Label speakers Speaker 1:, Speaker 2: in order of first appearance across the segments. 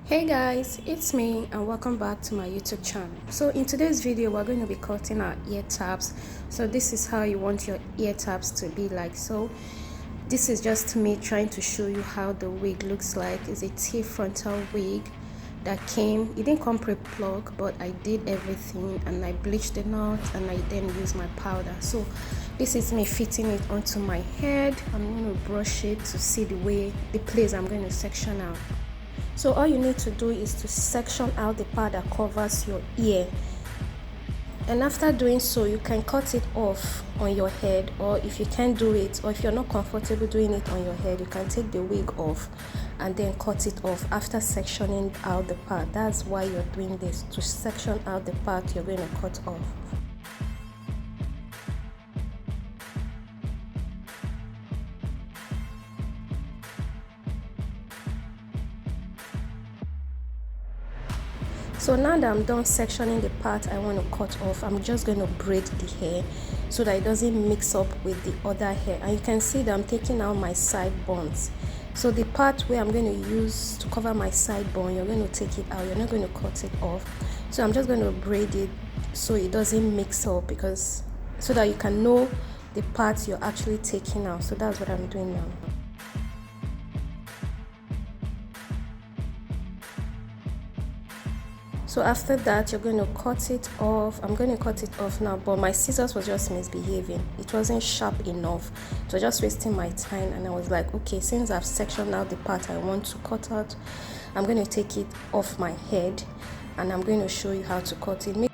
Speaker 1: Hey guys, it's me and welcome back to my YouTube channel. So in today's video we're going to be cutting our ear tabs. So this is how you want your ear tabs to be like. So this is just me trying to show you how the wig looks like. It's a T-frontal wig that came, it didn't come pre-plug, but I did everything and I bleached the knot and I then used my powder. So this is me fitting it onto my head. I'm going to brush it to see the place I'm going to section out. So all you need to do is to section out the part that covers your ear, and after doing so you can cut it off on your head, or if you can't do it, or if you're not comfortable doing it on your head, you can take the wig off and then cut it off after sectioning out the part. That's why you're doing this, to section out the part you're going to cut off. So now that I'm done sectioning the part I want to cut off, I'm just going to braid the hair so that it doesn't mix up with the other hair. And you can see that I'm taking out my side buns. So the part where I'm going to use to cover my side bun, you're going to take it out. You're not going to cut it off. So I'm just going to braid it so it doesn't mix up, because so that you can know the parts you're actually taking out. So that's what I'm doing now. So after that, you're going to cut it off. I'm going to cut it off now, but my scissors was just misbehaving. It wasn't sharp enough. It was just wasting my time, and I was like, okay, since I've sectioned out the part I want to cut out, I'm going to take it off my head and I'm going to show you how to cut it.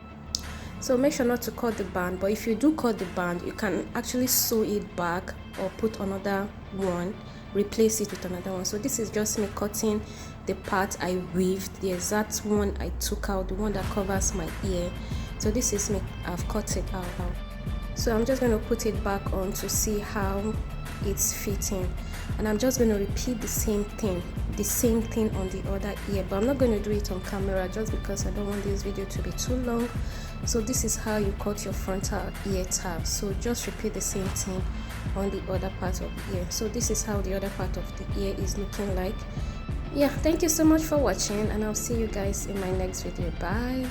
Speaker 1: So make sure not to cut the band, but if you do cut the band, you can actually sew it back or put another one, replace it with another one. So this is just me cutting the part I weaved, the exact one I took out, the one that covers my ear. So this is me, I've cut it out now. So I'm just going to put it back on to see how it's fitting, and I'm just going to repeat the same thing on the other ear, but I'm not going to do it on camera just because I don't want this video to be too long. So this is how you cut your frontal ear tab. So just repeat the same thing on the other part of the ear. So this is how the other part of the ear is looking like. Yeah, thank you so much for watching, and I'll see you guys in my next video. Bye.